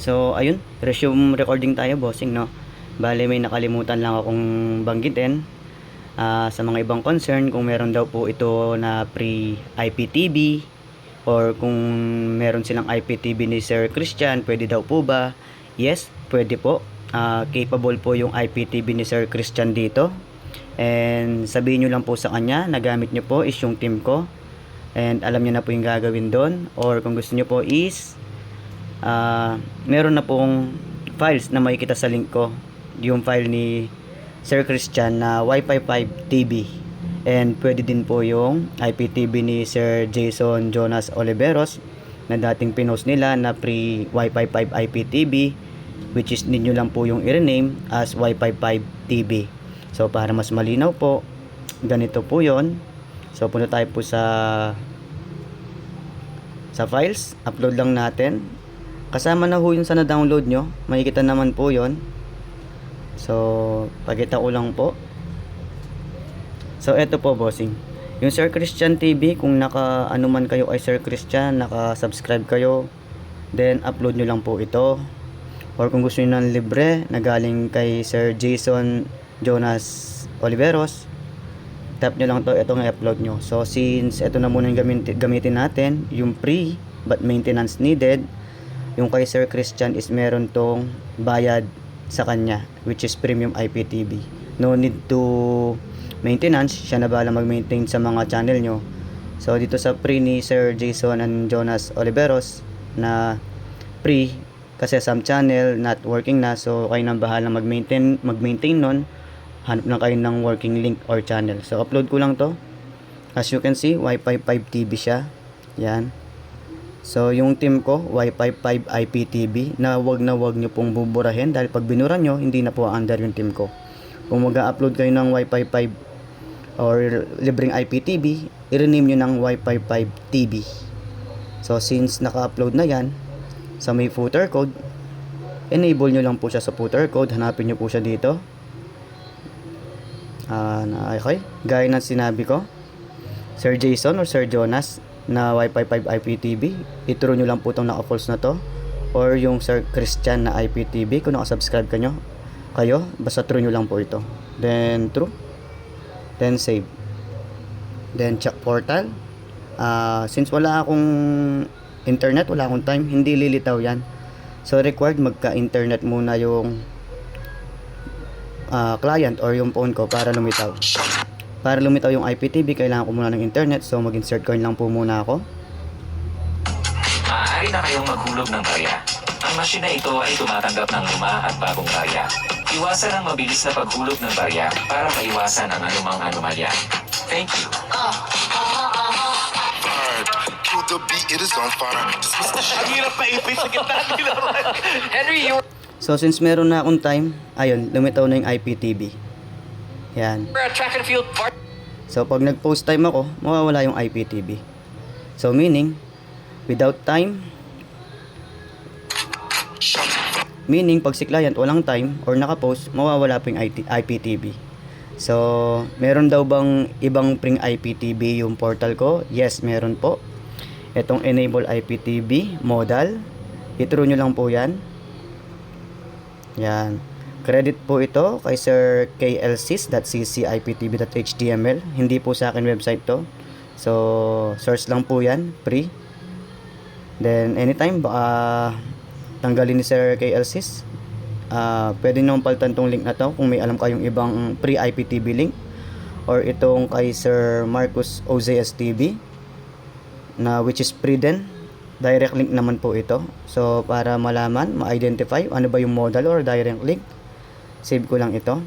So, ayun, resume recording tayo, bossing, no? Bale, may nakalimutan lang akong banggitin sa mga ibang concern kung meron daw po ito na pre-IPTV or kung meron silang IPTV ni Sir Christian, pwede daw po ba? Yes, pwede po. Capable po yung IPTV ni Sir Christian dito. And sabihin nyo lang po sa kanya na gamit nyo po is yung team ko. And alam nyo na po yung gagawin doon. Or kung gusto nyo po is meron na pong files na makikita sa link ko, yung file ni Sir Christian na Wi-Fi 5 TV, and pwede din po yung IPTV ni Sir Jason Jonas Oliveros na dating pinost nila na pre Wi-Fi 5 IPTV, which is ninyo lang po yung i-rename as Wi-Fi 5 TV. So para mas malinaw po, ganito po yon. So punta tayo po sa files, upload lang natin. Kasama na ho yun sa na-download nyo. Makikita naman po yon. So, pakita ko lang po. So, eto po, bossing. Yung Sir Christian TV, kung naka-ano man kayo kay Sir Christian, naka-subscribe kayo, then upload nyo lang po ito. Or kung gusto nyo ng libre, na galing kay Sir Jason Jonas Oliveros, tap nyo lang to, ito nga i-upload nyo. So, since ito na muna yung gamitin natin, yung free but maintenance needed, yung kay Sir Christian is meron tong bayad sa kanya, which is premium IPTV. No need to maintenance, siya na bahala mag-maintain sa mga channel nyo. So dito sa free ni Sir Jason and Jonas Oliveros na free, kasi some channel not working na, so kayo nang bahala mag-maintain nun. Hanap na kayo ng working link or channel. So upload ko lang to. As you can see, Wi-Fi 5 TV siya. Yan. So, yung team ko, Wi-Fi 5 IPTV, na wag nyo pong buburahin dahil pag binura nyo, hindi na po under yung team ko. Kung mag-upload kayo ng Wi-Fi 5 or libreng IPTV, i-rename nyo ng Wi-Fi 5 TV. So, since naka-upload na yan, sa may footer code, enable nyo lang po siya sa footer code. Hanapin nyo po siya dito. Okay. Gaya ng sinabi ko, Sir Jason or Sir Jonas, na Wi-Fi 5 IPTV, i-true nyo lang po itong naka-false na to, or yung Sir Christian na IPTV, kung naka-subscribe kayo, basta true nyo lang po ito, then true, then save, then check portal. Since wala akong internet, wala akong time, hindi lilitaw yan, so required magka-internet muna yung client or yung phone ko para lumitaw. Para lumitaw yung IPTV, kailangan ko muna ng internet. So, mag-insert coin lang po muna ako. Maaari na kayong maghulog ng barya. Ang machine na ito ay tumatanggap ng luma at bagong barya. Iwasan ang mabilis na paghulog ng barya para maiwasan ang anumang anomalya. Thank you. The beat, it is on fire. Ang hirap na ipin sa gitna nila. Henry, you're So, since meron na akong time, ayun, lumitaw na yung IPTV. Yan. a track and field part. So, pag nag-post time ako, mawawala yung IPTV. So, meaning, without time, pag si client walang time or naka-post, mawawala po yung IPTV. So, meron daw bang ibang pring IPTV yung portal ko? Yes, meron po. Itong enable IPTV modal, i-true nyo lang po yan. Yan. Credit po ito kay Sir klsis.cciptv.html. Hindi po sa akin website to. So, source lang po yan, free. Then, anytime, baka tanggalin ni Sir klsis. Pwede nyo palitan tong link na to kung may alam kayong ibang free IPTV link. Or itong kay Sir Marcus OZS TV, na which is free din. Direct link naman po ito. So, para malaman, ma-identify ano ba yung modal or direct link, save ko lang ito.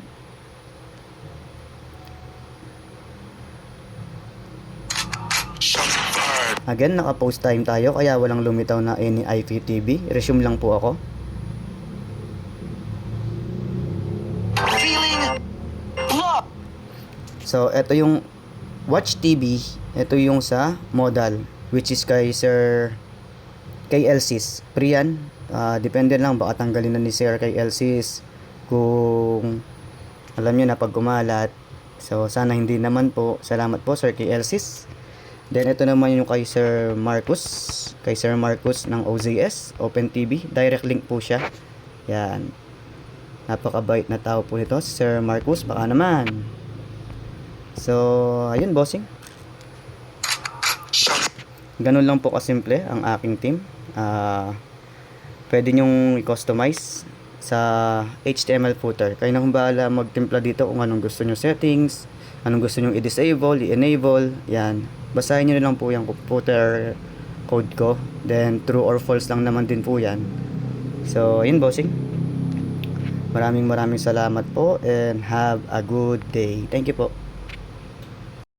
Again, naka-post time tayo kaya walang lumitaw na any IPTV. Resume lang po ako. So, ito yung Watch TV. Ito yung sa modal, which is kay Sir klsis. Free yan. Depende lang, baka tanggalin na ni Sir klsis kung alam nyo na pag kumalat. So, sana hindi naman po. Salamat po, Sir klsis. Then ito naman yung kay Sir Marcus. Kay Sir Marcus ng OZS, Open TV. Direct link po siya. Yan. Napakabait na tao po nito, Sir Marcus. Baka naman. So, ayun bossing. Ganun lang po kasimple ang aking team. Pwede nyong i-customize sa HTML footer. Kayo na kung bahala magtimpla dito kung anong gusto nyo settings, anong gusto nyo i-disable, i-enable. Yan. Basahin nyo lang po yung footer code ko. Then, true or false lang naman din po yan. So, ayun bossing. Maraming salamat po and have a good day. Thank you po.